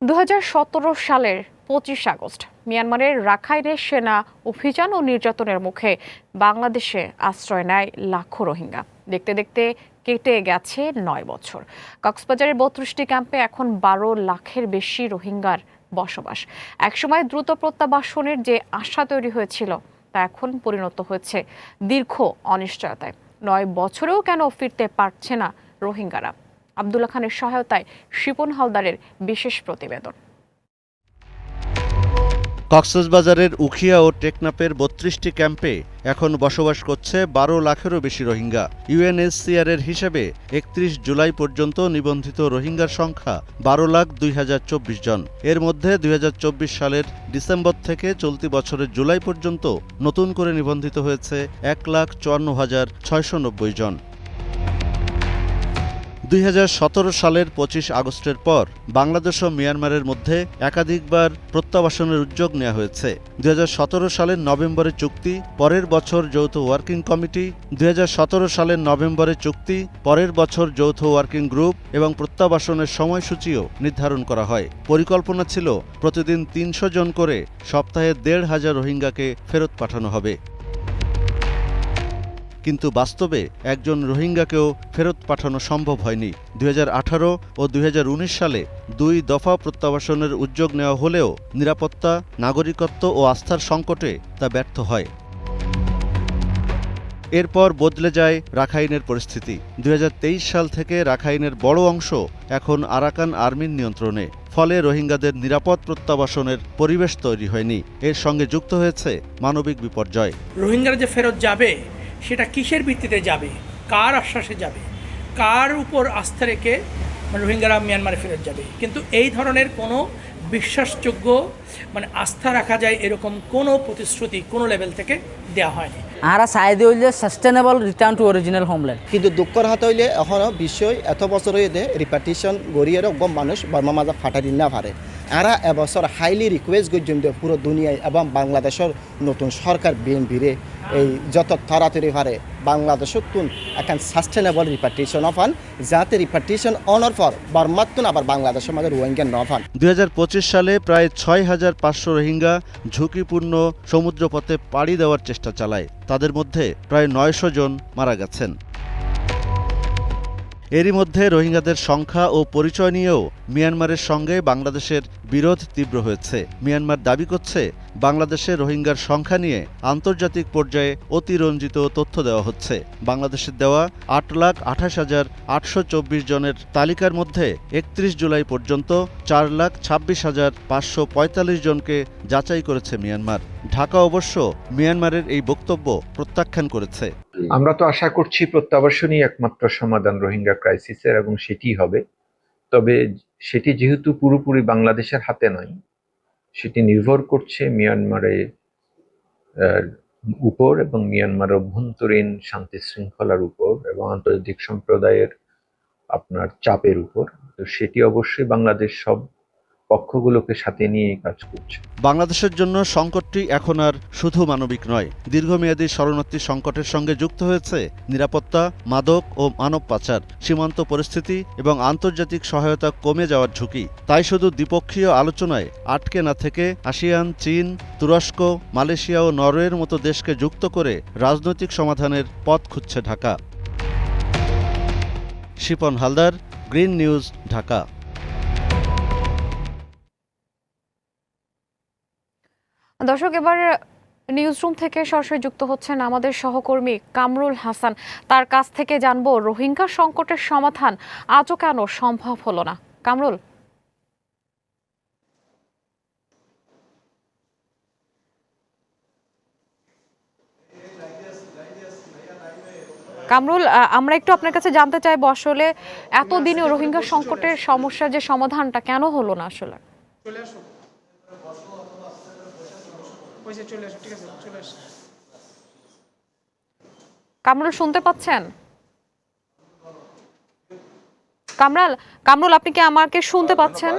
2017 সালের 25 আগস্ট মিয়ানমারের রাখাইনে সেনা অভিযান ও নির্যাতনের মুখে বাংলাদেশে আশ্রয় নেয় লাখো রোহিঙ্গা। দেখতে দেখতে কেটে গেছে 9 বছর। কক্সবাজারের 32টি ক্যাম্পে এখন 12 লাখের বেশি রোহিঙ্গার বসবাস। একসময় দ্রুত প্রত্যাবাসনের যে আশা তৈরি হয়েছিল তা এখন পরিণত হয়েছে দীর্ঘ অনিশ্চয়তায়। 9 বছরেও কেন ফিরতে পারছে না রোহিঙ্গারা? আব্দুল্লাহ খানের সহায়তায় শিপন হালদারের বিশেষ প্রতিবেদন। কক্সবাজারের উখিয়া ও টেকনাফের 32টি ক্যাম্পে এখন বসবাস করছে 12 লাখেরও বেশি রোহিঙ্গা। ইউএনএইচসিআরের হিসেবে 31 জুলাই পর্যন্ত নিবন্ধিত রোহিঙ্গার সংখ্যা 12,02,024 জন। এর মধ্যে 2024 সালের ডিসেম্বর থেকে চলতি বছরের জুলাই পর্যন্ত নতুন করে নিবন্ধিত হয়েছে 1,54,690 জন। 2017 সালের 25 আগস্টের পর বাংলাদেশ ও মিয়ানমারের মধ্যে একাধিকবার প্রত্যাবাসনের উদ্যোগ নেওয়া হয়েছে। 2017 সালের নভেম্বরে চুক্তি, পরের বছর যৌথ ওয়ার্কিং কমিটি, 2017 সালের নভেম্বরে চুক্তি, পরের বছর যৌথ ওয়ার্কিং গ্রুপ এবং প্রত্যাবাসনের সময়সূচিও নির্ধারণ করা হয়। পরিকল্পনা ছিল প্রতিদিন 300 জন করে সপ্তাহে 1,500 রোহিঙ্গাকে ফেরত পাঠানো হবে। কিন্তু বাস্তবে একজন রোহিঙ্গাকেও ফেরত পাঠানো সম্ভব হয়নি। 2018 ও 2019 সালে 2 দফা প্রত্যাবাসনের উদ্যোগ নেওয়া হলেও নিরাপত্তা, নাগরিকত্ব ও আস্থার সংকটে তা ব্যর্থ হয়। এরপর বদলে যায় রাখাইনের পরিস্থিতি। 2023 সাল থেকে রাখাইনের বড় অংশ এখন আরাকান আর্মির নিয়ন্ত্রণে। ফলে রোহিঙ্গাদের নিরাপদ প্রত্যাবাসনের পরিবেশ তৈরি হয়নি। এর সঙ্গে যুক্ত হয়েছে মানবিক বিপর্যয়। রোহিঙ্গারা যে ফেরত যাবে সেটা কিসের ভিত্তিতে যাবে, কার আশ্বাসে যাবে, কার উপর আস্থা রেখে রোহিঙ্গারা মিয়ানমারে ফেরত যাবে? কিন্তু এই ধরনের কোনো বিশ্বাসযোগ্য আস্থা রাখা যায় এরকম কোনো প্রতিশ্রুতি কোনো লেভেল থেকে দেওয়া হয়নি। আমরা চাই হইলে sustainable return to original homeland. কিন্তু দুঃখর হাত হইলে এখনও বিশ্বই এত বছর হইলে রিপার্টিশন গড়িয়ে গম মানুষ বর্মা মাজা ফাটা দিন না পারে। এরা এবছর হাইলি রিকোয়েস্ট করছেন পুরো দুনিয়ায় এবং বাংলাদেশের নতুন সরকার বিএনপিরে এই যত তাড়াতাড়ি পারে বাংলাদেশের তুন এখন সাস্টেনেবল রিপার্টিশন অফান, যাতে রিপার্টিশন অনার পর বর্মাত্তুন আবার বাংলাদেশের মাঝে রোহিঙ্গা নফান। 2025 সালে প্রায় 6,500 রোহিঙ্গা ঝুঁকিপূর্ণ সমুদ্রপথে পাড়ি দেওয়ার চেষ্টা চালায়। তাদের মধ্যে প্রায় 900 জন মারা গেছেন। এরই মধ্যে রোহিঙ্গাদের সংখ্যা ও পরিচয় নিয়েও মিয়ানমারের সঙ্গে বাংলাদেশের বিরোধ তীব্র হয়েছে। মিয়ানমার দাবি করছে বাংলাদেশে রোহিঙ্গার সংখ্যা নিয়ে আন্তর্জাতিক পর্যায়ে অতিরঞ্জিত তথ্য দেওয়া হচ্ছে। বাংলাদেশের দেওয়া 8,28,824 জনের তালিকার মধ্যে 31 জুলাই পর্যন্ত 4,26,545 জনকে যাচাই করেছে মিয়ানমার। ঢাকা অবশ্য মিয়ানমারের এই বক্তব্য প্রত্যাখ্যান করেছে। আমরা তো আশা করছি প্রত্যাবাসনই একমাত্র সমাধান রোহিঙ্গা ক্রাইসিসের, এবং সেটি হবে। তবে সেটি যেহেতু পুরোপুরি বাংলাদেশের হাতে নয়, সেটি নির্ভর করছে মিয়ানমারের উপর এবং মিয়ানমারের অভ্যন্তরীণ শান্তি শৃঙ্খলার উপর এবং আন্তর্জাতিক সম্প্রদায়ের চাপের উপর। তো সেটি অবশ্যই বাংলাদেশ সব পক্ষগুলোকে সাথে নিয়ে কাজ করছে। বাংলাদেশের জন্য সংকটটি এখন আর শুধু মানবিক নয়, দীর্ঘমেয়াদী শরণার্থী সংকটের সঙ্গে যুক্ত হয়েছে নিরাপত্তা, মাদক ও মানব পাচার, সীমান্ত পরিস্থিতি এবং আন্তর্জাতিক সহায়তা কমে যাওয়ার ঝুঁকি। তাই শুধু দ্বিপক্ষীয় আলোচনায় আটকে না থেকে আসিয়ান, চীন, তুরস্ক, মালয়েশিয়া ও নরওয়ের মতো দেশকে যুক্ত করে রাজনৈতিক সমাধানের পথ খুঁজছে ঢাকা। Shipon Haldar, green news, Dhaka. দর্শক, এবার নিউজরুম থেকে সরাসরি যুক্ত হচ্ছেন আমাদের সহকর্মী কামরুল হাসান। তার কাছ থেকে জানবো রোহিঙ্গা সংকটের সমাধান আজও কেন সম্ভব হলো না। কামরুল, আমরা একটু আপনার কাছে জানতে চাইবো আসলে এতদিনে রোহিঙ্গা সংকটের সমস্যার যে সমাধানটা কেন হলো না আসলে। কামরুল, শুনতে পাচ্ছেন? কামরুল, আপনি কি আমাকে শুনতে পাচ্ছেন?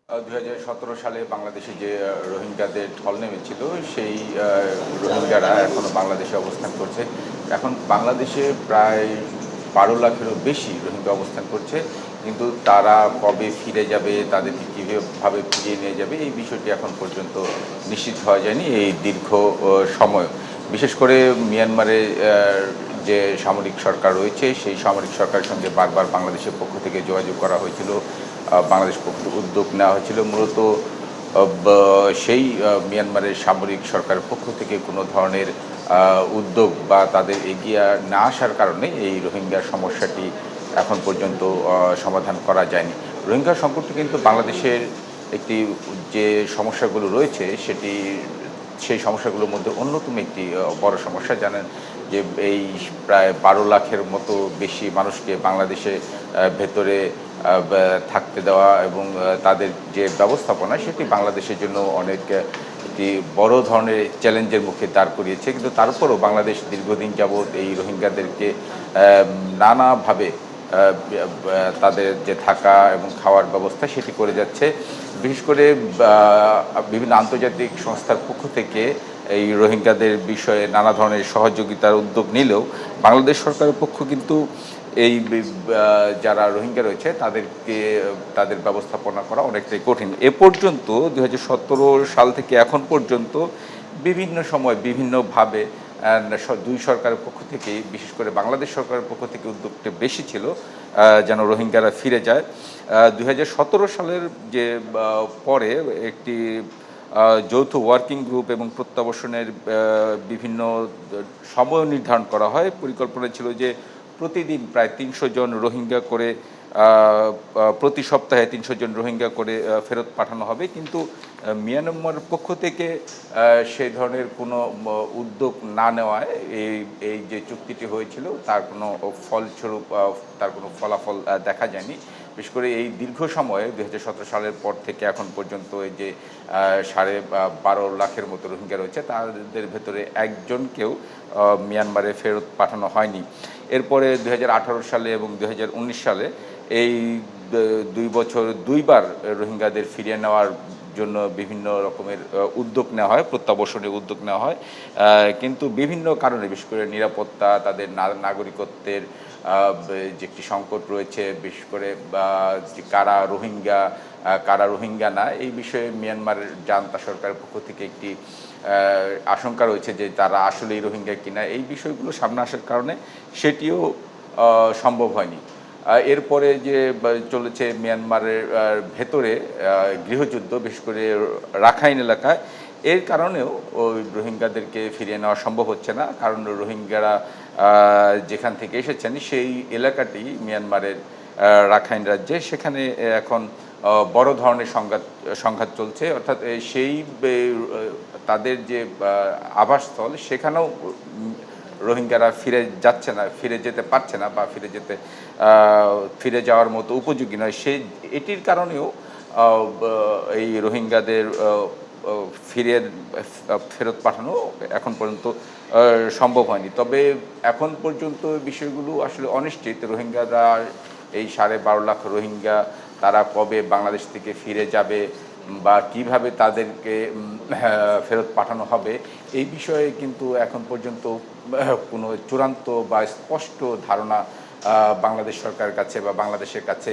2017 সালে বাংলাদেশে যে রোহিঙ্গাদের ঢল নেমেছিল, সেই রোহিঙ্গারা এখনো বাংলাদেশে অবস্থান করছে। এখন বাংলাদেশে প্রায় 12 লাখেরও বেশি রোহিঙ্গা অবস্থান করছে, কিন্তু তারা কবে ফিরে যাবে, তাদেরকে কীভাবে ফিরিয়ে নিয়ে যাবে, এই বিষয়টি এখন পর্যন্ত নিশ্চিত হওয়া যায়নি এই দীর্ঘ সময়। বিশেষ করে মিয়ানমারে যে সামরিক সরকার রয়েছে, সেই সামরিক সরকারের সঙ্গে বারবার বাংলাদেশের পক্ষ থেকে যোগাযোগ করা হয়েছিল, বাংলাদেশ পক্ষ থেকে উদ্যোগ নেওয়া হয়েছিল। মূলত সেই মিয়ানমারের সামরিক সরকারের পক্ষ থেকে কোনো ধরনের উদ্যোগ বা তাদের এগিয়ে না আসার কারণে এই রোহিঙ্গা সমস্যাটি এখন পর্যন্ত সমাধান করা যায়নি। রোহিঙ্গা সংকটটি কিন্তু বাংলাদেশের একটি যে সমস্যাগুলো রয়েছে সেই সমস্যাগুলোর মধ্যে অন্যতম একটি বড় সমস্যা। জানেন যে এই প্রায় 12 লাখের মতো বেশি মানুষকে বাংলাদেশে ভেতরে থাকতে দেওয়া এবং তাদের যে ব্যবস্থাপনা, সেটি বাংলাদেশের জন্য অনেক একটি বড় ধরনের চ্যালেঞ্জের মুখে দাঁড় করিয়েছে। কিন্তু তারপরও বাংলাদেশ দীর্ঘদিন যাবৎ এই রোহিঙ্গাদেরকে নানাভাবে তাদের যে থাকা এবং খাওয়ার ব্যবস্থা সেটি করে যাচ্ছে। বিশেষ করে বিভিন্ন আন্তর্জাতিক সংস্থার পক্ষ থেকে এই রোহিঙ্গাদের বিষয়ে নানা ধরনের সহযোগিতার উদ্যোগ নিলেও বাংলাদেশ সরকারের পক্ষ কিন্তু এই যারা রোহিঙ্গা রয়েছে তাদের ব্যবস্থাপনা করা অনেকটাই কঠিন। এ পর্যন্ত 2017 সাল থেকে এখন পর্যন্ত বিভিন্ন সময় বিভিন্নভাবে দুই সরকারের পক্ষ থেকে, বিশেষ করে বাংলাদেশ সরকারের পক্ষ থেকে উদ্যোগটা বেশি ছিল যেন রোহিঙ্গারা ফিরে যায়। 2017 সালের যে পরে একটি যৌথ ওয়ার্কিং গ্রুপ এবং প্রত্যাবাসনের বিভিন্ন সময় নির্ধারণ করা হয়। পরিকল্পনা ছিল যে প্রতিদিন প্রায় 300 জন রোহিঙ্গা করে, প্রতি সপ্তাহে 300 জন রোহিঙ্গা করে ফেরত পাঠানো হবে। কিন্তু মিয়ানমার পক্ষ থেকে সেই ধরনের কোনো উদ্যোগ না নেওয়ায় এই যে চুক্তিটি হয়েছিল তার কোনো ফলস্বরূপ, তার কোনো ফলাফল দেখা যায়নি। বিশেষ করে এই দীর্ঘ সময়ে 2017 সালের পর থেকে এখন পর্যন্ত এই যে 12.5 লাখের মতো রোহিঙ্গা রয়েছে, তাদের ভেতরে একজনকেও মিয়ানমারে ফেরত পাঠানো হয়নি। এরপরে 2018 সালে এবং 2019 সালে এই 2 বছর 2 বার রোহিঙ্গাদের ফিরিয়ে নেওয়ার জন্য বিভিন্ন রকমের উদ্যোগ নেওয়া হয়, প্রত্যাবাসনের উদ্যোগ নেওয়া হয়। কিন্তু বিভিন্ন কারণে, বিশেষ করে নিরাপত্তা, তাদের নাগরিকত্বের যে একটি সংকট রয়েছে, বিশেষ করে কারা রোহিঙ্গা না, এই বিষয়ে মিয়ানমারের জান্তা সরকারের পক্ষ থেকে একটি আশঙ্কা রয়েছে যে তারা আসলেই রোহিঙ্গা কিনা। এই বিষয়গুলো সামনে আসার কারণে সেটিও সম্ভব হয়নি। এরপরে যে চলেছে মিয়ানমারের ভেতরে গৃহযুদ্ধ, বিশেষ করে রাখাইন এলাকায়, এর কারণেও ওই রোহিঙ্গাদেরকে ফিরিয়ে নেওয়া সম্ভব হচ্ছে না। কারণ রোহিঙ্গারা যেখান থেকে এসেছেন সেই এলাকাটি মিয়ানমারের রাখাইন রাজ্যে, সেখানে এখন বড় ধরনের সংঘাত চলছে। অর্থাৎ সেই তাদের যে আবাসস্থল, সেখানেও রোহিঙ্গারা ফিরে যেতে পারছে না বা ফিরে যাওয়ার মতো উপযোগী নয়। এটির কারণেও এই রোহিঙ্গাদের ফেরত পাঠানো এখন পর্যন্ত সম্ভব হয়নি। তবে এখন পর্যন্ত বিষয়গুলো আসলে অনিশ্চিত। রোহিঙ্গারা, এই 12.5 লাখ রোহিঙ্গা, তারা কবে বাংলাদেশ থেকে ফিরে যাবে বা কিভাবে তাদেরকে ফেরত পাঠানো হবে, এই বিষয়ে কিন্তু এখন পর্যন্ত কোনো চূড়ান্ত বা স্পষ্ট ধারণা বাংলাদেশ সরকারের কাছে বা বাংলাদেশের কাছে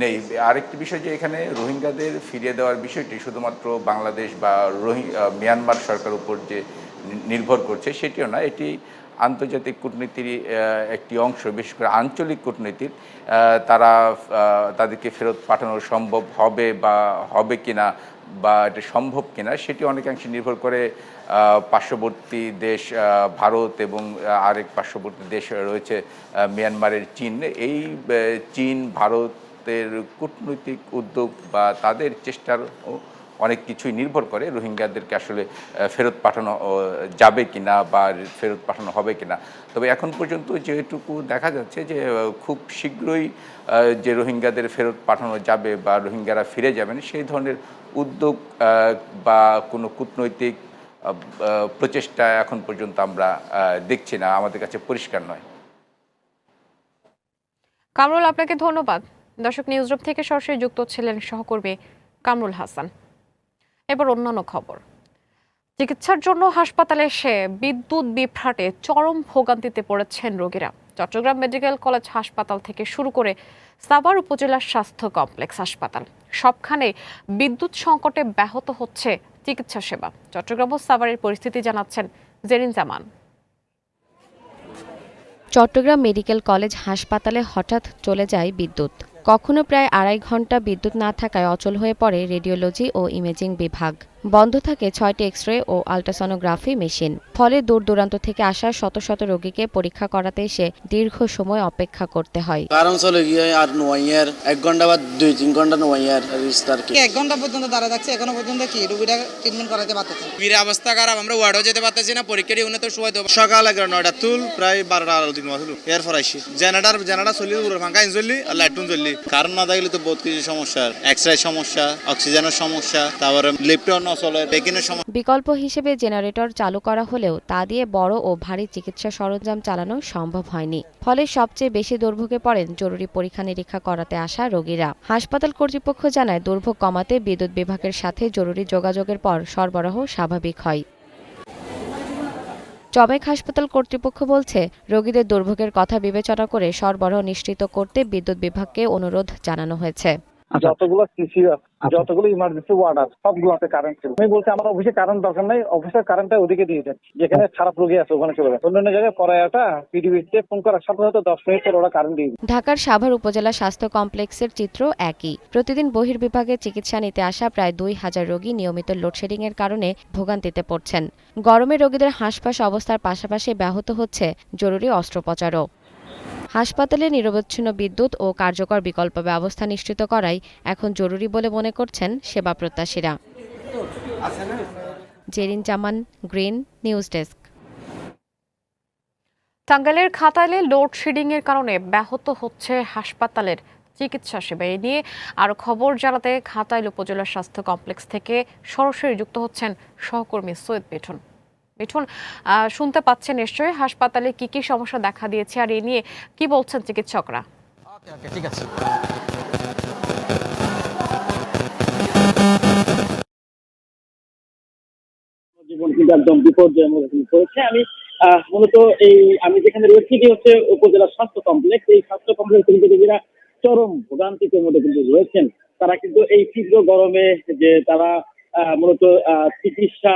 নেই। আরেকটি বিষয় যে এখানে রোহিঙ্গাদের ফিরিয়ে দেওয়ার বিষয়টি শুধুমাত্র বাংলাদেশ বা মিয়ানমার সরকারের উপর যে নির্ভর করছে সেটিও না, এটি আন্তর্জাতিক কূটনীতির একটি অংশ, বিশেষ করে আঞ্চলিক কূটনীতির। তাদেরকে ফেরত পাঠানো সম্ভব হবে কিনা বা এটা সম্ভব কিনা, সেটি অনেকাংশে নির্ভর করে পার্শ্ববর্তী দেশ ভারত এবং আরেক পার্শ্ববর্তী দেশ রয়েছে মিয়ানমারের চীন। এই চীন ভারতের কূটনৈতিক উদ্যোগ বা তাদের চেষ্টার অনেক কিছুই নির্ভর করে রোহিঙ্গাদেরকে আসলে ফেরত পাঠানো যাবে কিনা বা ফেরত পাঠানো হবে কিনা। তবে এখন পর্যন্ত যেটুকু দেখা যাচ্ছে যে খুব শীঘ্রই যে রোহিঙ্গাদের ফেরত পাঠানো যাবে বা রোহিঙ্গারা ফিরে যাবেন, সেই ধরনের উদ্যোগ বা কোনো কূটনৈতিক প্রচেষ্টা এখন পর্যন্ত আমরা দেখছি না, আমাদের কাছে পরিষ্কার নয়। কামরুল, আপনাকে ধন্যবাদ। দর্শক, নিউজরুম থেকে সরাসরি যুক্ত ছিলেন সহকর্মী কামরুল হাসান। এবার অন্যান্য খবর। চিকিৎসার জন্য হাসপাতালে এসে বিদ্যুৎ বিভ্রাটে চরম ভোগান্তিতে পড়েছেন রোগীরা। চট্টগ্রাম মেডিকেল কলেজ হাসপাতাল থেকে শুরু করে সাভার উপজেলা স্বাস্থ্য কমপ্লেক্স হাসপাতাল সবখানে বিদ্যুৎ সংকটে ব্যাহত হচ্ছে চিকিৎসা সেবা। চট্টগ্রাম ও সাভারের পরিস্থিতি জানাচ্ছেন জেরিন জামান। চট্টগ্রাম মেডিকেল কলেজ হাসপাতালে হঠাৎ চলে যায় বিদ্যুৎ। কখনো প্রায় 2.5 ঘন্টা বিদ্যুৎ না থাকায় অচল হয়ে পড়ে রেডিওলজি ও ইমেজিং বিভাগ। বন্ধ থাকে 6টি এক্স-রে ও আল্ট্রাসোনোগ্রাফি মেশিন। ফলে দূর দূরান্ত থেকে আসা শত শত রোগীকে পরীক্ষা করাতে এসে দীর্ঘ সময় অপেক্ষা করতে হয়। কারণ চলে গিয়ে আর নোয়াইয়ার 1 ঘন্টা বা 2-3 ঘন্টা নোয়াইয়ার রিস্তার কি 1 ঘন্টা পর্যন্ত দাঁড়া থাকছে, এখনো পর্যন্ত কি রোগীটা ট্রিটমেন্ট করাতে পারতেছে। রোগীর অবস্থা খারাপ, আমরা ওয়ার্ডও যেতে পারতেছি না, পরীক্ষাটি উন্নত সময় দেব। সকাল 9টা তুল প্রায় 12টা দিন মাসুল এরপর আইছি জেনারেটর চলি পুরো ফাঁকা চললি আর লাইটুন চললি। কারণ না থাকলে তো বহুত কিছু সমস্যা, এক্সরে সমস্যা, অক্সিজেনের সমস্যা, তারপরে লিফটও না চলে, বেকিনের সমস্যা। বিকল্প হিসেবে জেনারেটর চালু করা হলেও তা দিয়ে বড় ও ভারী চিকিৎসা সরঞ্জাম চালানো সম্ভব হয়নি। ফলে সবচেয়ে বেশি দুর্ভোগে পড়েন জরুরি পরীক্ষা নিরীক্ষা করাতে আসা রোগীরা। হাসপাতাল কর্তৃপক্ষ জানায় দুর্ভোগ কমাতে বিদ্যুৎ বিভাগের সাথে জরুরি যোগাযোগের পর সরবরাহ স্বাভাবিক হয়। চমেক হাসপাতাল কর্তৃপক্ষ বলছে, রোগীদের দুর্ভোগের কথা বিবেচনা করে সরবরাহ নিশ্চিত করতে বিদ্যুৎ বিভাগকে অনুরোধ জানানো হয়েছে। যতগুলো সিসিআর যতগুলো ইমার্জেন্সি ওয়ার্ডার সবগুলোতে কারেন্ট ছিল। আমি বলছি আমার অফিসে কারেন্ট দরকার নাই, অফিসের কারেন্টটা ওদিকে দিয়ে দেন, যেখানে খারাপ রোগী আছে ওখানে চলে যাবে। অন্যান্য জায়গায় পরে একটা পিডিবিতে ফোন করার সাথে সাথে 10 মিনিট পর ওরা কারেন্ট দিয়ে দেবে। ঢাকার সাভার উপজেলা স্বাস্থ্য কমপ্লেক্সের চিত্র একই। প্রতিদিন বহির্বিভাগে চিকিৎসা নিতে আসা প্রায় 2000 রোগী নিয়মিত লোডশেডিং এর কারণে ভোগান্তিতে পড়ছেন। গরমে রোগীদের হাঁসফাঁস অবস্থার পাশাপাশি ব্যাহত হচ্ছে জরুরি অস্ত্রোপচারও। হাসপাতালে নিরবচ্ছিন্ন বিদ্যুৎ ও কার্যকর বিকল্প ব্যবস্থা নিশ্চিত করাই এখন জরুরি বলে মনে করছেন সেবা প্রত্যাশীরা। জেরিন জামান, গ্রিন নিউজ ডেস্ক। টাঙ্গাইলের খাতাইলে লোডশেডিং এর কারণে ব্যাহত হচ্ছে হাসপাতালের চিকিৎসা সেবা। এ নিয়ে আরো খবর জানাতে খাতাইল উপজেলা স্বাস্থ্য কমপ্লেক্স থেকে সরাসরি যুক্ত হচ্ছেন সহকর্মী সৈয়দ মিঠুন। মিঠুন, শুনতে পাচ্ছেন নিশ্চয়ই হাসপাতালে কি কি সমস্যা দেখা দিয়েছে আর এ নিয়ে কি বলছেন চিকিৎসকরা? ঠিক আছে। জীবন কিন্তু একদম বিপর্যয়ের মধ্যে পড়েছে। আমি যেখানে রয়েছি এটি হচ্ছে উপজেলা স্বাস্থ্য কমপ্লেক্স। এই স্বাস্থ্য কমপ্লেক্স কিন্তু রোগীরা চরম ভোগান্তির মধ্যে কিন্তু রয়েছেন। তারা কিন্তু এই তীব্র গরমে যে তারা মূলত চিকিৎসা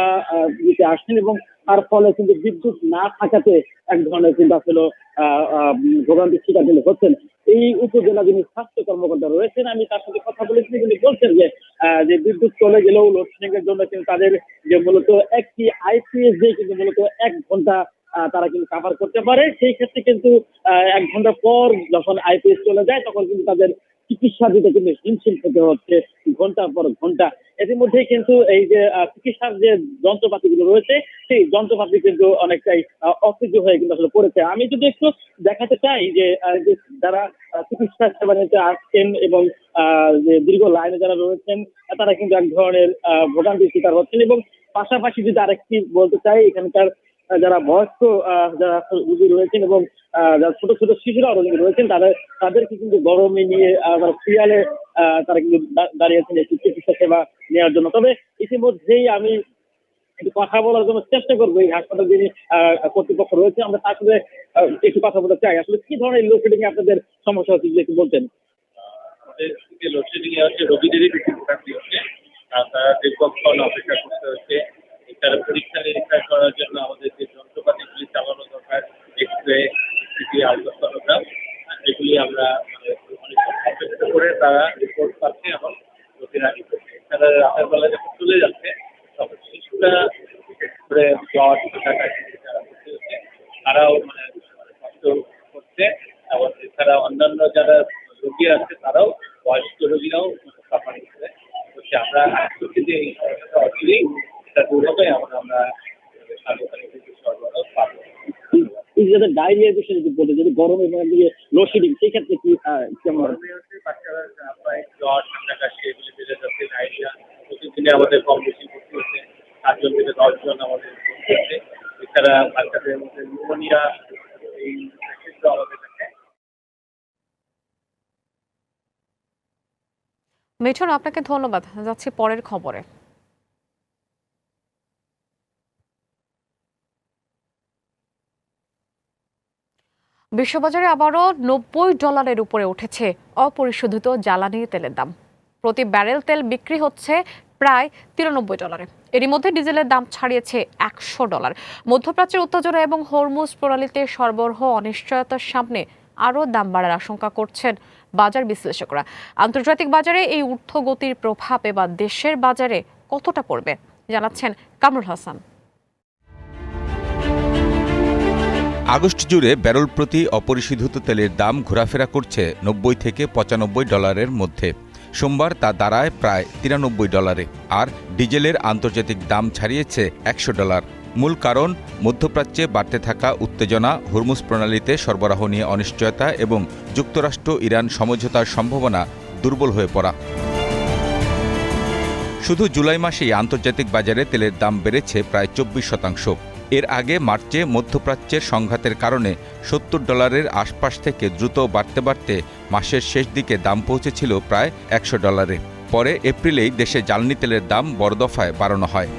দিতে আসছেন এবং তার ফলে কিন্তু বিদ্যুৎ না থাকাতে এক ধরনের কিন্তু আসলে ভোগান্তির শিকার কিন্তু হচ্ছেন। এই উপজেলা যিনি স্বাস্থ্য কর্মকর্তা রয়েছেন, আমি তার সাথে কথা বলেছি, তিনি বলছেন যে বিদ্যুৎ চলে গেলেও লোডশেডিং এর জন্য কিন্তু তাদের যে মূলত একটি আইপিএস দিয়ে কিন্তু মূলত 1 ঘন্টা তারা কিন্তু কাভার করতে পারে। সেই ক্ষেত্রে কিন্তু 1 ঘন্টা পর যখন আইপিএস চলে যায় তখন কিন্তু তাদের চিকিৎসা দিতে কিন্তু হিমশিম খেতে হচ্ছে ঘন্টার পর ঘন্টা। ইতিমধ্যেই কিন্তু এই যে চিকিৎসার যে যন্ত্রপাতিগুলো রয়েছে সেই যন্ত্রপাতি কিন্তু অনেকটাই অকেজ হয়ে কিন্তু আসলে পড়েছে। আমি যদি একটু দেখাতে চাই যে যারা চিকিৎসা সেবা নিতে আসছেন এবং যে দীর্ঘ লাইনে যারা রয়েছেন তারা কিন্তু এক ধরনের ভোগান্তির শিকার হচ্ছেন। এবং পাশাপাশি যদি আরেকটি বলতে চাই, এখানকার যারা বয়স্ক যারা রোগী রয়েছেন এবং যারা ছোট ছোট শিশুরা রোগী রয়েছেন তাদেরকে কিন্তু গরমে নিয়ে সিরিয়ালে তারা কিন্তু দাঁড়িয়েছেন একটু চিকিৎসা সেবা নেওয়ার জন্য। তবে ইতিমধ্যেই আমি একটু কথা বলার জন্য চেষ্টা করবো এই হাসপাতাল যিনি কর্তৃপক্ষ রয়েছে, আমরা তার সাথে একটু কথা বলতে চাই। আসলে কি ধরনের লোডশেডিং এ আপনাদের সমস্যা হচ্ছে যদি একটু বলতেন। লোডশেডিং এ হচ্ছে রোগীদেরই বেশি ভোগান্তি হচ্ছে, তারা দীর্ঘক্ষণ অপেক্ষা করতে হচ্ছে। তারা পরীক্ষা নিরীক্ষা করার জন্য আমাদের যে যন্ত্রপাতিগুলি চালানো দরকার, এক্সরে, সিটি, আল্ট্রাসোনোগ্রাফ, এগুলি আমরা অনেক অপেক্ষা করে তারা রিপোর্ট পাচ্ছে এবং রোগীরা তারা রাতের বেলা যখন চলে যাচ্ছে তখন শিশুরা বিশেষ করে ব্লাড যারা ভর্তি হচ্ছে তারাও কষ্ট করছে। এবং এছাড়া অন্যান্য যারা রোগী আছে তারাও বয়স্ক রোগীরাও সাফার করছে। আমরা আশা করছি যে এই সমস্যাটা অচিরেই এটা দূর হবে এবং আমরা সার্বজনীন সরবরাহ পাবো। এই যে ডায়রিয়ার বিষয়ে যদি বলতে, যদি গরম এবং লোডশেডিং সেই ক্ষেত্রে কি কেমন বাচ্চারা প্রায় জ্বর, ঠান্ডা, কাশি এগুলি বেড়ে যাচ্ছে। ডায়রিয়া প্রতিদিনে আমাদের কম বেশি ভর্তি হচ্ছে, 7 জন থেকে 10 জন আমাদের ভর্তি হচ্ছে। এছাড়া বাচ্চাদের মধ্যে নিউমোনিয়া এই ক্ষেত্রে আমাদের কাছে। মিঠুন, আপনাকে ধন্যবাদ। যাচ্ছি পরের খবরে। বিশ্ববাজারে আবারও $90 উপরে উঠেছে অপরিশোধিত জ্বালানি তেলের দাম। প্রতি ব্যারেল তেল বিক্রি হচ্ছে প্রায় $93। এরই মধ্যে ডিজেলের দাম ছাড়িয়েছে $100। মধ্যপ্রাচ্যের উত্তেজনা এবং হরমুজ প্রণালীতে সরবরাহ অনিশ্চয়তার সামনে আরও দাম বাড়ার আশঙ্কা করছেন বাজার বিশ্লেষকরা। আন্তর্জাতিক বাজারে এই ঊর্ধ্বগতির প্রভাব এবার দেশের বাজারে কতটা পড়বে জানাচ্ছেন কামরুল হাসান। আগস্ট জুড়ে ব্যারেল প্রতি অপরিশোধিত তেলের দাম ঘোরাফেরা করছে $90 থেকে $95 মধ্যে। সোমবার তা দাঁড়ায় প্রায় $93, আর ডিজেলের আন্তর্জাতিক দাম ছাড়িয়েছে $100। মূল কারণ মধ্যপ্রাচ্যে বাড়তে থাকা উত্তেজনা, হরমুজ প্রণালীতে সরবরাহ নিয়ে অনিশ্চয়তা এবং যুক্তরাষ্ট্র ইরান সমঝোতার সম্ভাবনা দুর্বল হয়ে পড়া। শুধু জুলাই মাসেই আন্তর্জাতিক বাজারে তেলের দাম বেড়েছে প্রায় 24%। এর আগে মার্চে মধ্যপ্রাচ্যের সংঘাতের কারণে $70 আশপাশ থেকে দ্রুত বাড়তে বাড়তে মাসের শেষ দিকে দাম পৌঁছেছিল প্রায় $100। পরে এপ্রিলেই দেশে জ্বালানি তেলের দাম বড় দফায় বাড়ানো হয়।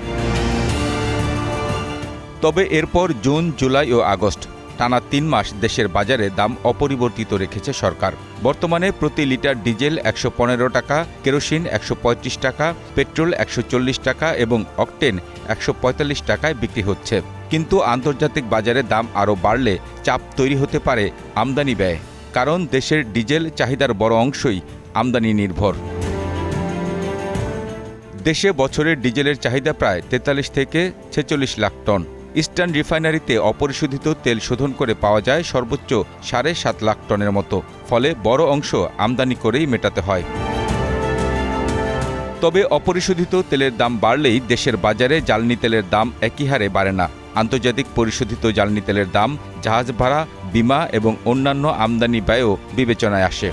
তবে এরপর জুন, জুলাই ও আগস্ট টানা 3 মাস দেশের বাজারে দাম অপরিবর্তিত রেখেছে সরকার। বর্তমানে প্রতি লিটার ডিজেল $115, কেরোসিন $135, পেট্রোল $140 এবং অকটেন $145 বিক্রি হচ্ছে। কিন্তু আন্তর্জাতিক বাজারে দাম আরও বাড়লে চাপ তৈরি হতে পারে আমদানি ব্যয়, কারণ দেশের ডিজেল চাহিদার বড় অংশই আমদানি নির্ভর। দেশে বছরের ডিজেলের চাহিদা প্রায় 43 থেকে 46 লাখ টন। ইস্টার্ন রিফাইনারিতে অপরিশোধিত তেল শোধন করে পাওয়া যায় সর্বোচ্চ 7.5 লাখ টনের মতো, ফলে বড় অংশ আমদানি করেই মেটাতে হয়। তবে অপরিশোধিত তেলের দাম বাড়লেই দেশের বাজারে জ্বালানি তেলের দাম একই হারে বাড়ে না। আন্তর্জাতিক পরিশোধিত জ্বালানি তেলের দাম জাহাজ ভাড়া, বীমা এবং অন্যান্য আমদানি ব্যয়ও বিবেচনায় আসে।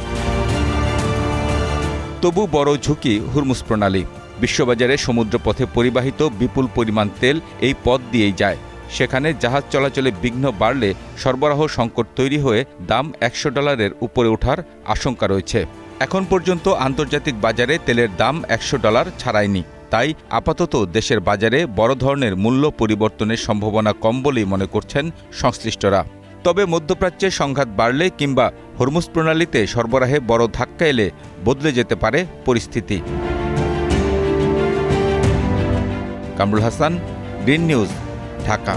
তবু বড় ঝুঁকি হরমুজ প্রণালী। বিশ্ববাজারে সমুদ্রপথে পরিবাহিত বিপুল পরিমাণ তেল এই পথ দিয়েই যায়। সেখানে জাহাজ চলাচলে বিঘ্ন বাড়লে সরবরাহ সংকট তৈরি হয়ে দাম $100 উপরে ওঠার আশঙ্কা রয়েছে। এখন পর্যন্ত আন্তর্জাতিক বাজারে তেলের দাম $100 ছাড়ায়নি। তাই আপাতত দেশের বাজারে বড় ধরনের মূল্য পরিবর্তনের সম্ভাবনা কম বলেই মনে করছেন সংশ্লিষ্টরা। তবে মধ্যপ্রাচ্যে সংঘাত বাড়লে কিংবা হরমুজ প্রণালীতে সরবরাহে বড় ধাক্কা এলে বদলে যেতে পারে পরিস্থিতি। Kamrul Hasan, green news, Dhaka.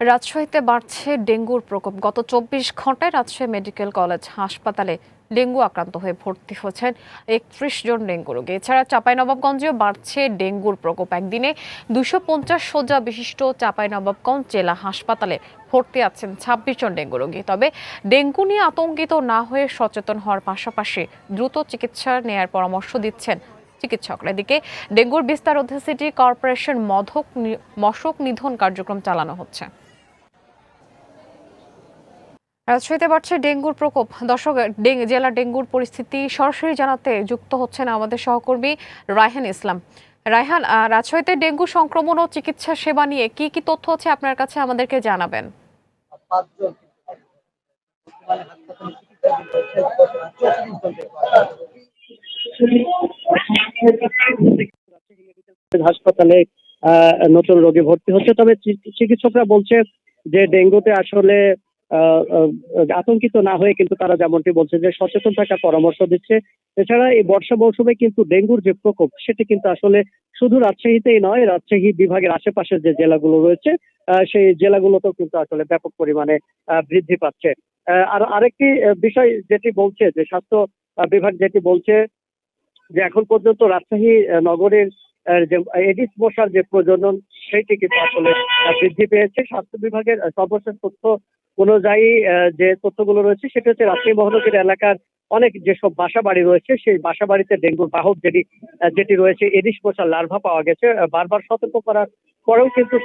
রাজশাহীতে বাড়ছে ডেঙ্গুর প্রকোপ। গত 24 ঘন্টায় রাজশাহী মেডিকেল কলেজ হাসপাতালে ডেঙ্গু আক্রান্ত হয়ে ভর্তি হয়েছেন 31 জন ডেঙ্গু রোগী। এছাড়া চাঁপাইনবাবগঞ্জেও বাড়ছে ডেঙ্গুর প্রকোপ। একদিনে 250 শয্যা বিশিষ্ট চাঁপাইনবাবগঞ্জ জেলা হাসপাতালে ভর্তি আছেন 26 জন ডেঙ্গু রোগী। তবে ডেঙ্গু নিয়ে আতঙ্কিত না হয়ে সচেতন হওয়ার পাশাপাশি দ্রুত চিকিৎসা নেয়ার পরামর্শ দিচ্ছেন চিকিৎসকরা। এদিকে ডেঙ্গুর বিস্তার রোধে সিটি কর্পোরেশন মশক নিধন কার্যক্রম চালানো হচ্ছে। রাজশাহীতে বাড়ছে ডেঙ্গুর প্রকোপ। দর্শক, জেলা ডেঙ্গুর পরিস্থিতি সরাসরি জানাতে যুক্ত হচ্ছেন আমাদের সহকর্মী রায়হান ইসলাম। রায়হান, রাজশাহীতে ডেঙ্গু সংক্রমণ ও চিকিৎসা সেবা নিয়ে কি কি তথ্য আছে আপনার কাছে আমাদেরকে জানাবেন। হাসপাতালে নতুন রোগী ভর্তি হচ্ছে, তবে চিকিৎসকরা বলছে যে ডেঙ্গুতে আসলে আতঙ্কিত না হয়ে কিন্তু তারা যেমনটি বলছে যে সচেতন থাকার পরামর্শ দিচ্ছে। এছাড়া এই বর্ষা মৌসুমে কিন্তু ডেঙ্গুর যে প্রকোপ সেটি কিন্তু আসলে শুধু রাজশাহীতেই নয়, রাজশাহী বিভাগের আশেপাশের যে জেলাগুলো রয়েছে সেই জেলাগুলোতেও কিন্তু আসলে ব্যাপক পরিমাণে বৃদ্ধি পাচ্ছে। আর আরেকটি বিষয় যেটি বলছে যে স্বাস্থ্য বিভাগ যেটি বলছে যে এখন পর্যন্ত রাজশাহী নগরের যে এডিস মশার যে প্রজনন সেটি কিন্তু আসলে বৃদ্ধি পেয়েছে। স্বাস্থ্য বিভাগের সর্বশেষ তথ্য অনুযায়ী যে তথ্যগুলো রয়েছে সেটা হচ্ছে রাজশাহী মহানগরী এলাকার অনেক যেসব বাসা বাড়ি রয়েছে সেই বাসা বাড়িতে ডেঙ্গুর বাহক যেটি রয়েছে এডিস মশার লার্ভা পাওয়া গেছে। বারবার সতর্ক করার পরেও কিন্তু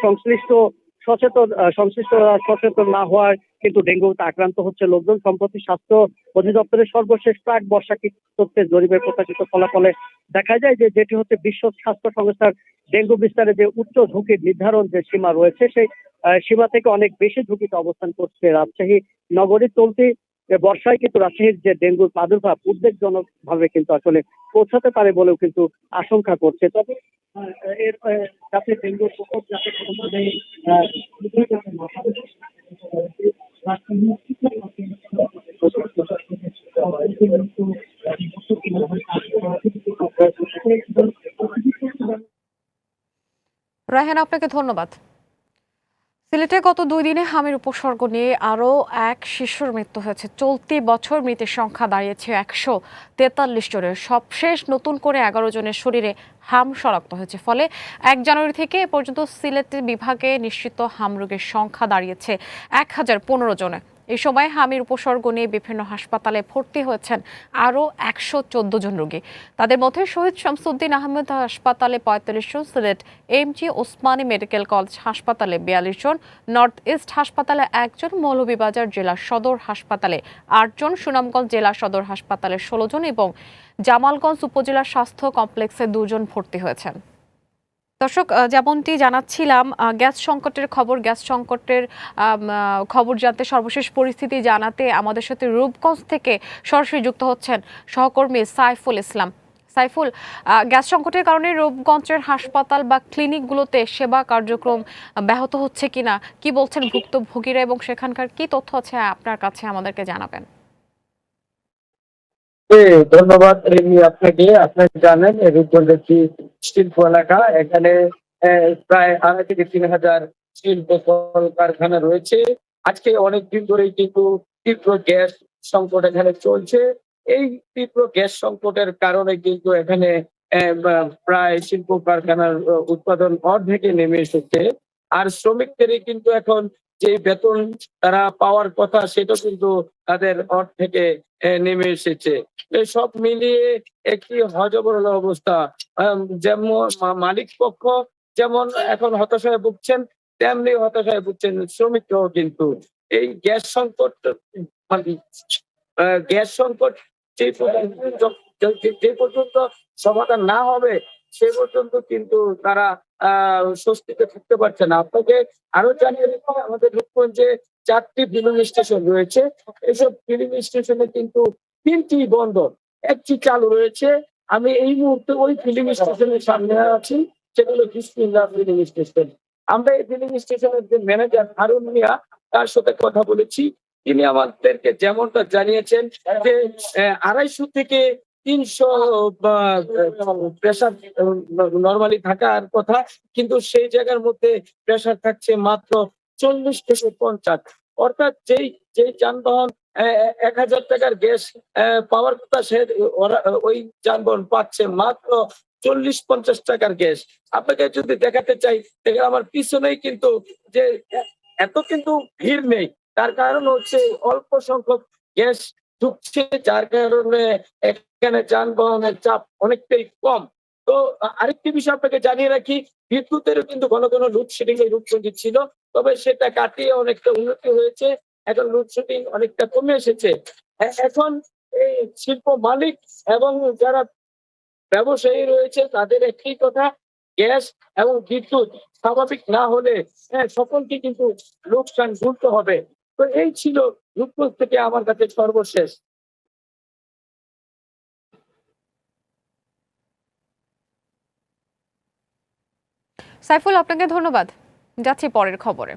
সচেতন না হওয়ায় কিন্তু ডেঙ্গুতে আক্রান্ত হচ্ছে লোকজন। সম্প্রতি স্বাস্থ্য অধিদপ্তরের সর্বশেষ প্রাক বর্ষাকৃত তথ্যের জরিপে প্রকাশিত ফলাফলে দেখা যায় যে যেটি হচ্ছে বিশ্ব স্বাস্থ্য সংস্থার ডেঙ্গু বিস্তারে যে উচ্চ ঝুঁকির নির্ধারণ যে সীমা রয়েছে সেই সীমা থেকে অনেক বেশি ঝুঁকিতে অবস্থান করছে রাজশাহী নগরী। চলতি বর্ষায় কিন্তু রাজশাহীর যে ডেঙ্গুর প্রাদুর্ভাব উদ্বেগজনকভাবে কিন্তু আসলে পৌঁছাতে পারে বলেও কিন্তু আশঙ্কা করছে। তবে এর যাতে ডেঙ্গুর প্রকোপ যাতে কোনোভাবেই রায়হান, আপনাকে ধন্যবাদ। সিলেটে গত 2 দিনে হামির উপসর্গ নিয়ে আরও এক শিশুর মৃত্যু হয়েছে। চলতি বছর মৃতের সংখ্যা দাঁড়িয়েছে 143 জনের। সবশেষ নতুন করে 11 জনের শরীরে হাম শনাক্ত হয়েছে। ফলে 1 জানুয়ারি থেকে এ পর্যন্ত সিলেট বিভাগে নিশ্চিত হাম রোগের সংখ্যা দাঁড়িয়েছে 1015 জনে। এই সময় হামির উপসর্গ নিয়ে বিভিন্ন হাসপাতালে ভর্তি হয়েছেন আরও 114 জন রোগী। তাদের মধ্যে শহীদ শামসুদ্দিন আহমেদ হাসপাতালে 45 জন, Sylhet MG Osmani medical college হাসপাতালে 42 জন, নর্থ ইস্ট হাসপাতালে 1 জন, মৌলভীবাজার জেলা সদর হাসপাতালে 8 জন, সুনামগঞ্জ জেলা সদর হাসপাতালে 16 জন এবং জামালগঞ্জ উপজেলা স্বাস্থ্য কমপ্লেক্সে 2 জন ভর্তি হয়েছেন। দর্শক, যেমনটি জানাচ্ছিলাম, গ্যাস সংকটের খবর জানতে, সর্বশেষ পরিস্থিতি জানাতে আমাদের সাথে রূপগঞ্জ থেকে সরাসরি যুক্ত হচ্ছেন সহকর্মী সাইফুল ইসলাম। সাইফুল, গ্যাস সংকটের কারণে রূপগঞ্জের হাসপাতাল বা ক্লিনিকগুলোতে সেবা কার্যক্রম ব্যাহত হচ্ছে কিনা, কি বলছেন ভুক্তভোগীরা এবং সেখানকার কি তথ্য আছে আপনার কাছে আমাদেরকে জানাবেন। ধন্যবাদ রিমি আপনাকে। আপনারা জানেন রূপগঞ্জ একটি শিল্প এলাকা। এখানে প্রায় 2,500 থেকে 3,000 শিল্প কারখানা রয়েছে। আজকে অনেকদিন ধরেই কিন্তু তীব্র গ্যাস সংকট এখানে চলছে। এই তীব্র গ্যাস সংকটের কারণে কিন্তু এখানে প্রায় শিল্প কারখানার উৎপাদন অর্ধেকে নেমে এসেছে। আর শ্রমিকদেরই কিন্তু এখন যে বেতন তারা পাওয়ার কথা সেটা কিন্তু তাদের অর্ধেকে নেমে এসেছে। সব মিলিয়ে একটি হযবরল অবস্থা। যেমন মালিক পক্ষ যেমন এখন হতাশায় ভুগছেন, তেমনি হতাশায় ভুগছেন শ্রমিকরাও। কিন্তু এই গ্যাস সংকট যে পর্যন্ত সমাধান না হবে সে পর্যন্ত কিন্তু তারা স্বস্তিতে থাকতে পারছে না। আপনাকে আরো জানিয়ে দিচ্ছি, আমাদের রূপগঞ্জে 4টি ফিলিং স্টেশন রয়েছে। এসব ফিলিং স্টেশনে কিন্তু 3টি বন্ধ, 1টি চালু রয়েছে। আমি এই মুহূর্তে ওই ফিলিং স্টেশনের সামনে আছি, সেটা হলো বিসমিল্লাহ ফিলিং স্টেশন। আমরা এই ফিলিং স্টেশনের যে ম্যানেজার হারুন মিয়া, তার সাথে কথা বলেছি। তিনি আমাদেরকে যেমনটা জানিয়েছেন যে 250 থেকে 300 প্রেসার নরমালি থাকার কথা, কিন্তু সেই জায়গার মধ্যে প্রেসার থাকছে মাত্র 40 থেকে 50। অর্থাৎ যেই যানবাহন 1000 টাকার গ্যাস পাওয়ার কথা, সে ওই যানবাহন পাচ্ছে মাত্র 40-50 টাকার গ্যাস। আপনাকে যদি দেখাতে চাই, দেখেন আমার পিছনেই কিন্তু যে এত কিন্তু ভিড় নেই, তার কারণ হচ্ছে অল্প সংখ্যক গ্যাস ঢুকছে, যার কারণে এখানে যানবাহনের চাপ অনেকটাই কম। তো আরেকটি বিষয় আপনাকে জানিয়ে রাখি, বিদ্যুতেরও কিন্তু ঘন ঘন লোডশেডিং এই রূপগঞ্জে ছিল, তবে সেটা কাটিয়ে অনেকটা উন্নতি হয়েছে। এখন লোডশেডিং অনেকটা কমে এসেছে। এখন এই শিল্প মালিক এবং যারা ব্যবসায়ী রয়েছে তাদের একটি কথা, গ্যাস এবং বিদ্যুৎ স্বাভাবিক না হলে সকলকে কিন্তু লোকসান ভুগতে হবে। তো এই ছিল রূপগঞ্জ থেকে আমার কাছে সর্বশেষ। সাইফুল, আপনাকে ধন্যবাদ। যাচ্ছি পরের খবরে।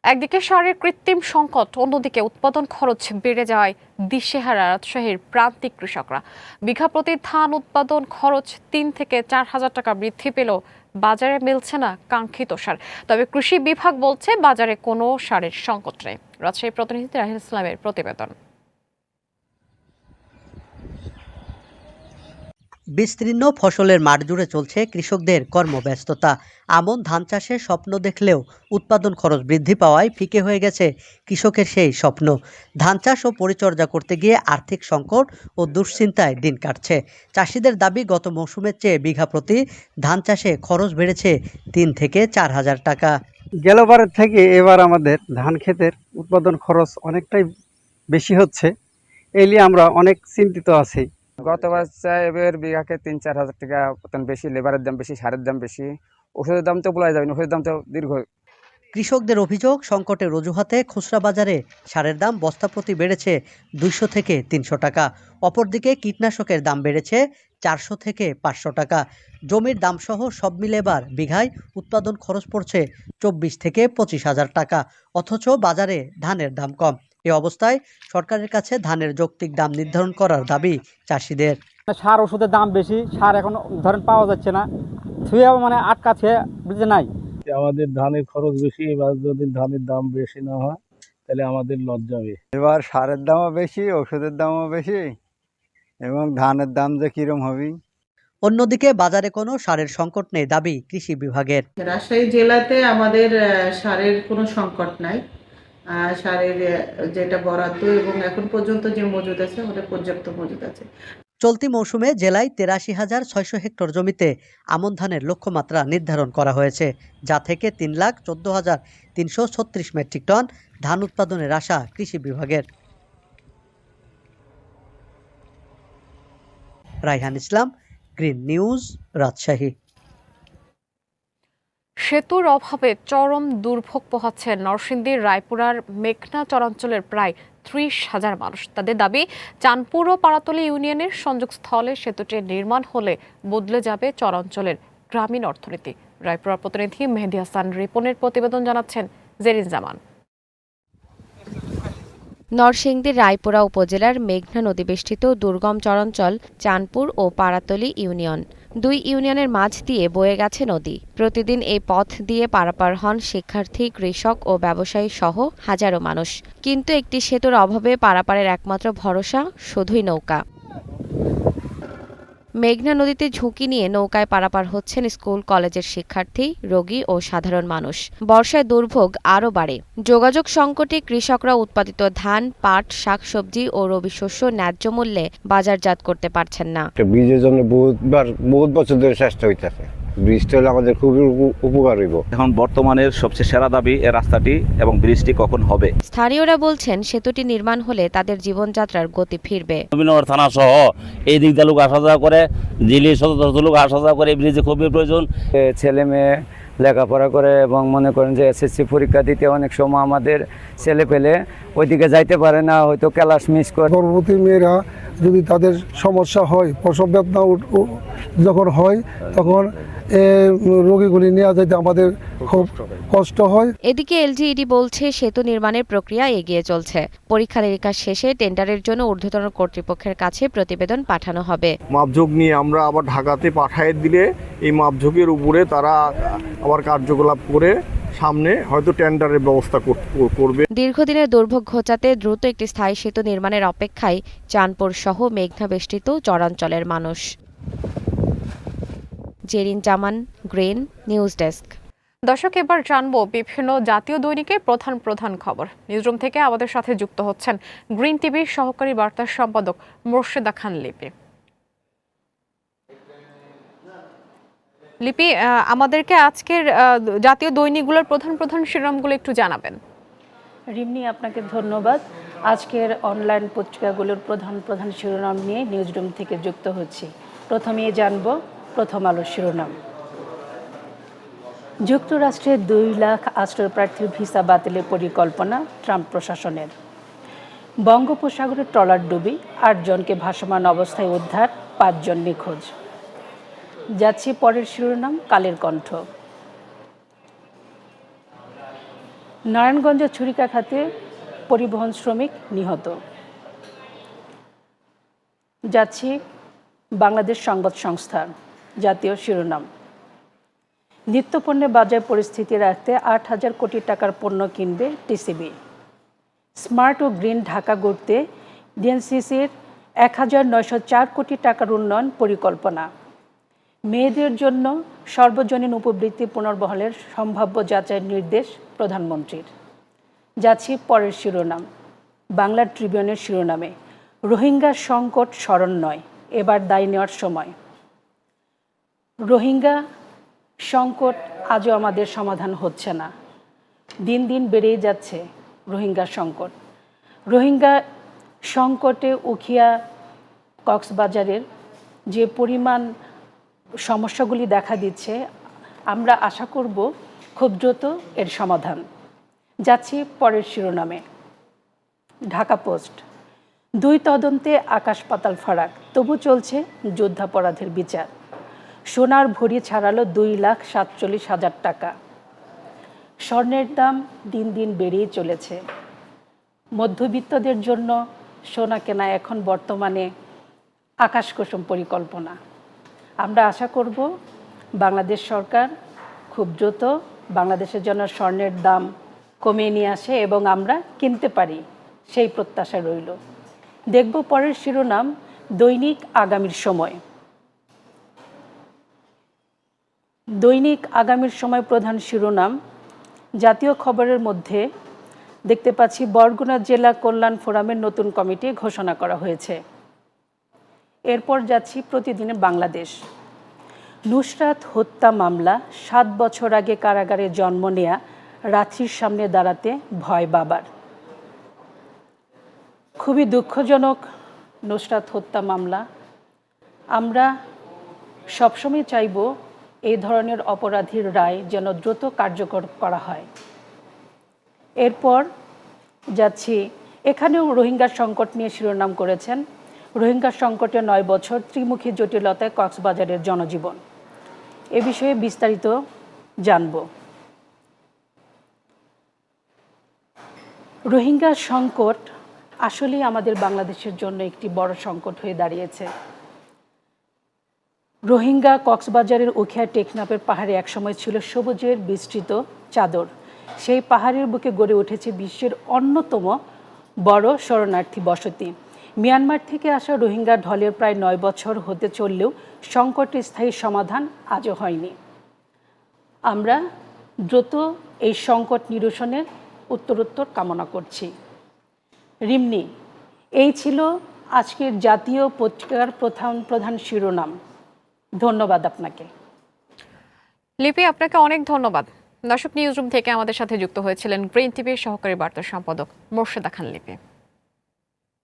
একদিকে সারের কৃত্রিম সংকট, অন্যদিকে উৎপাদন খরচ বেড়ে যাওয়ায় দিশেহারা রাজশাহীর প্রান্তিক কৃষকরা। বিঘা প্রতি ধান উৎপাদন খরচ 3 থেকে 4 হাজার টাকা বৃদ্ধি পেলেও বাজারে মিলছে না কাঙ্ক্ষিত সার। তবে কৃষি বিভাগ বলছে বাজারে কোনো সারের সংকট নেই। রাজশাহী প্রতিনিধি রাহিল ইসলামের প্রতিবেদন। বিস্তীর্ণ ফসলের মাঠ জুড়ে চলছে কৃষকদের কর্মব্যস্ততা। আমন ধান চাষের স্বপ্ন দেখলেও উৎপাদন খরচ বৃদ্ধি পাওয়ায় ফিকে হয়ে গেছে কৃষকের সেই স্বপ্ন। ধান চাষ ও পরিচর্যা করতে গিয়ে আর্থিক সংকট ও দুশ্চিন্তায় দিন কাটছে। চাষিদের দাবি, গত মৌসুমের চেয়ে বিঘা প্রতি ধান চাষে খরচ বেড়েছে 3 থেকে 4 হাজার টাকা। গেলবারের থেকে এবার আমাদের ধান ক্ষেতের উৎপাদন খরচ অনেকটাই বেশি হচ্ছে, এই নিয়ে আমরা অনেক চিন্তিত আছি। গতবার এবার বিঘাকে 3-4 হাজার টাকা বেশি, লেবারের দাম বেশি, সারের দাম বেশি, ওষুধের দাম তো বলা যাবে না, ওষুধের দাম তো দীর্ঘ। কৃষকদের অভিযোগ, সংকটের অজুহাতে খুচরা বাজারে সারের দাম বস্তা প্রতি বেড়েছে 200 থেকে 300 টাকা। অপরদিকে কীটনাশকের দাম বেড়েছে 400 থেকে 500 টাকা। জমির দামসহ সব মিলে এবার বিঘায় উৎপাদন খরচ পড়ছে 24 থেকে 25 হাজার টাকা, অথচ বাজারে ধানের দাম কম। এ অবস্থায় সরকারের কাছে ধানের যৌক্তিক দাম নির্ধারণ করার দাবি চাষিদের। সার ওষুধের দাম বেশি, সার এখন ধরেন পাওয়া যাচ্ছে না, ছুঁয়ে মানে আটকা ছুঁয়ে বুঝতে নাই। আমাদের ধানের খরচ বেশি, এবার যদি ধানের দাম বেশি না হয় তাহলে আমাদের লস যাবে। এবার সারের দামও বেশি, ওষুধের দামও বেশি, এবং ধানের দাম যে কিরম হবে। অন্যদিকে বাজারে কোনো সারের সংকট নেই দাবি কৃষি বিভাগের। রাজশাহী জেলাতে আমাদের সারের কোনো সংকট নাই। সারের যেটা বরাদ্দ এবং এখন পর্যন্ত যে মজুদ আছে ওটা পর্যাপ্ত মজুদ আছে। চলতি মৌসুমে জেলায় 83,600 হেক্টর জমিতে আমন ধানের লক্ষ্যমাত্রা নির্ধারণ করা হয়েছে, যা থেকে 3,14,336 মেট্রিক টন ধান উৎপাদনের আশা কৃষি বিভাগের। রায়হান ইসলাম, গ্রিন নিউজ, রাজশাহী। সেতুর অভাবে চরম দুর্ভোগ পোহাচ্ছে নরসিংদীর রায়পুরার মেঘনা চরাঞ্চলের প্রায় 30,000 মানুষ। তাদের দাবি, চাঁদপুর ও পাড়াতলী ইউনিয়নের সংযোগস্থলে সেতুটি নির্মাণ হলে বদলে যাবে চরাঞ্চলের গ্রামীণ অর্থনীতি। রায়পুরার প্রতিনিধি মেহেদী হাসান রিপনের প্রতিবেদন জানাচ্ছেন জেরিন জামান। নরসিংদীর রায়পুরা উপজেলার মেঘনা নদীবেষ্টিত দুর্গম চরাঞ্চল চাঁদপুর ও পাড়াতলী ইউনিয়ন। দুই ইউনিয়নের মাঝ দিয়ে বয়ে গেছে নদী। প্রতিদিন এই পথ দিয়ে পারাপার হন শিক্ষার্থী, কৃষক ও ব্যবসায়ী সহ হাজারো মানুষ। কিন্তু একটি সেতুর অভাবে পারাপারের একমাত্র ভরসা শুধুই নৌকা। মেঘনা নদীতে ঝুঁকি নিয়ে নৌকায় পারাপার হচ্ছেন স্কুল কলেজের শিক্ষার্থী, রোগী ও সাধারণ মানুষ। বর্ষায় দুর্ভোগ আরও বাড়ে। যোগাযোগ সংকটে কৃষকরা উৎপাদিত ধান, পাট, শাকসবজি ও রবি শস্য ন্যায্য মূল্যে বাজারজাত করতে পারছেন না। ব্রিজের জন্য বহুত বছর ধরে চেষ্টা হইতেছে, ব্রিজটা হলে আমাদের খুবই উপকার হইব। এখন বর্তমানের সবচেয়ে সেরা দাবি এই রাস্তাটি এবং ব্রিজটি কখন হবে। স্থানীয়রা বলছেন, সেতুটি নির্মাণ হলে তাদের জীবনযাত্রার গতি ফিরবে। নবীনগর থানা সহ এই দিক দিয়ে লোক আসা যাওয়া করে, দিল্লি শত লোক আসা যাওয়া করে, এই ব্রিজে খুবই প্রয়োজন। ছেলে মেয়ে লেখাপড়া করে এবং মনে করেন যে এসএসসি পরীক্ষা দিতে অনেক সময় আমাদের ছেলে পেলে ওইদিকে যাইতে পারে না, হয়তো ক্লাস মিস করে। গর্ভবতী মেয়েরা যদি তাদের সমস্যা হয়, প্রসব বেদনা যখন হয়, তখন রোগীগুলি নিয়ে যেতে আমাদের খুব কষ্ট হয়। এদিকে এলজিইডি বলছে, সেতু নির্মাণের প্রক্রিয়া এগিয়ে চলছে। পরীক্ষা নিরীক্ষা শেষে টেন্ডারের জন্য ঊর্ধ্বতন কর্তৃপক্ষের কাছে প্রতিবেদন পাঠানো হবে। মাপঝোঁক নিয়ে আমরা আবার ঢাকাতে পাঠিয়ে দিলে এই মাপঝোঁকের উপরে তারা আবার কার্যকলাপ করে সামনে হয়তো টেন্ডারের ব্যবস্থা করবে। দীর্ঘদিনের দুর্ভোগ ঘোচাতে দ্রুত একটি স্থায়ী সেতু নির্মাণের অপেক্ষায় চাঁদপুর সহ মেঘনা বেষ্টিত চরাঞ্চলের মানুষ। জেরিন জামান, গ্রিন নিউজ ডেস্ক। দর্শক, এবার জানবো বিভিন্ন জাতীয় দৈনিকের প্রধান খবর। নিউজরুম থেকে আমাদের সাথে যুক্ত হচ্ছেন গ্রিন টিভির সহকারী বার্তা সম্পাদক মোর্শেদা খান লিপি। লিপি, আমাদেরকে আজকের জাতীয় দৈনিকগুলোর প্রধান শিরোনামগুলো একটু জানাবেন। রিমনি, আপনাকে ধন্যবাদ। আজকের অনলাইন পত্রিকাগুলোর প্রধান শিরোনাম নিয়ে নিউজরুম থেকে যুক্ত হচ্ছি। প্রথমেই জানব প্রথম আলোর শিরোনাম। যুক্তরাষ্ট্রে 2 লাখ আশ্রয় প্রার্থীর ভিসা বাতিলের পরিকল্পনা ট্রাম্প প্রশাসনের। বঙ্গোপসাগরে ট্রলার ডুবি 8 জনকে ভাসমান অবস্থায় উদ্ধার, 5 জন নিখোঁজ। যাচ্ছি পরের শিরোনাম, কালের কণ্ঠ। নারায়ণগঞ্জের ছুরিকাঘাতে পরিবহন শ্রমিক নিহত। যাচ্ছি বাংলাদেশ সংবাদ সংস্থার জাতীয় শিরোনাম। নিত্যপণ্যের বাজার পরিস্থিতি রাখতে 8,000 কোটি টাকার পণ্য কিনবে টিসিবি। স্মার্ট ও গ্রিন ঢাকা গড়তে ডিএনসিসির 1,904 কোটি টাকার উন্নয়ন পরিকল্পনা। মেয়েদের জন্য সর্বজনীন উপবৃত্তি পুনর্বহালের সম্ভাব্য যাচাইয়ের নির্দেশ প্রধানমন্ত্রীর। যাচ্ছি পরের শিরোনাম, বাংলা ট্রিবিউনের শিরোনামে। রোহিঙ্গা সংকট স্মরণ নয়, এবার দায় নেওয়ার সময়। রোহিঙ্গা সংকট আজও আমাদের সমাধান হচ্ছে না, দিন দিন বেড়েই যাচ্ছে রোহিঙ্গা সংকট। রোহিঙ্গা সংকটে উখিয়া কক্সবাজারের যে পরিমাণ সমস্যাগুলি দেখা দিচ্ছে, আমরা আশা করব খুব দ্রুত এর সমাধান। যাচ্ছি পরের শিরোনামে। ঢাকা পোস্ট, 2 তদন্তে আকাশ পাতাল ফারাক, তবু চলছে যুদ্ধাপরাধের বিচার। সোনার ভরি ছাড়ালো 2,47,000 টাকা। স্বর্ণের দাম দিন দিন বেড়েই চলেছে। মধ্যবিত্তদের জন্য সোনা কেনা এখন বর্তমানে আকাশকুসুম পরিকল্পনা। আমরা আশা করব বাংলাদেশ সরকার খুব দ্রুত বাংলাদেশের জন্য স্বর্ণের দাম কমিয়ে নিয়ে আসে এবং আমরা কিনতে পারি, সেই প্রত্যাশা রইল। দেখব পরের শিরোনাম, দৈনিক আগামীর সময়। দৈনিক আগামীর সময় প্রধান শিরোনাম, জাতীয় খবরের মধ্যে দেখতে পাচ্ছি বরগুনা জেলা কল্যাণ ফোরামের নতুন কমিটি ঘোষণা করা হয়েছে। এরপর যাচ্ছি প্রতিদিনে বাংলাদেশ। নুসরাত হত্যা মামলা, 7 বছর আগে কারাগারে জন্ম নেয়া রাত্রির সামনে দাঁড়াতে ভয় বাবার। খুবই দুঃখজনক নুসরাত হত্যা মামলা। আমরা সবসময় চাইব এই ধরনের অপরাধীর রায় যেন দ্রুত কার্যকর করা হয়। এরপর যাচ্ছি, এখানেও রোহিঙ্গা সংকট নিয়ে শিরোনাম করেছেন, রোহিঙ্গা সংকটে 9 বছর, ত্রিমুখী জটিলতায় কক্সবাজারের জনজীবন। এ বিষয়ে বিস্তারিত জানব। রোহিঙ্গা সংকট আসলেই আমাদের বাংলাদেশের জন্য একটি বড় সংকট হয়ে দাঁড়িয়েছে। রোহিঙ্গা কক্সবাজারের উখিয়া টেকনাফের পাহাড়ে একসময় ছিল সবুজের বিস্তৃত চাদর। সেই পাহাড়ের বুকে গড়ে উঠেছে বিশ্বের অন্যতম বড় শরণার্থী বসতি। মিয়ানমার থেকে আসা রোহিঙ্গা ঢলের প্রায় 9 বছর হতে চললেও সংকটের স্থায়ী সমাধান আজও হয়নি। আমরা দ্রুত এই সংকট নিরসনের উত্তরোত্তর কামনা করছি। রিমনি, এই ছিল আজকের জাতীয় পত্রিকার প্রধান শিরোনাম। ধন্যবাদ আপনাকে। লিপি, আপনাকে অনেক ধন্যবাদ। দর্শক, নিউজরুম থেকে আমাদের সাথে যুক্ত হয়েছিলেন গ্রিন টিভির সহকারী বার্তা সম্পাদক মোর্শেদা খান লিপি।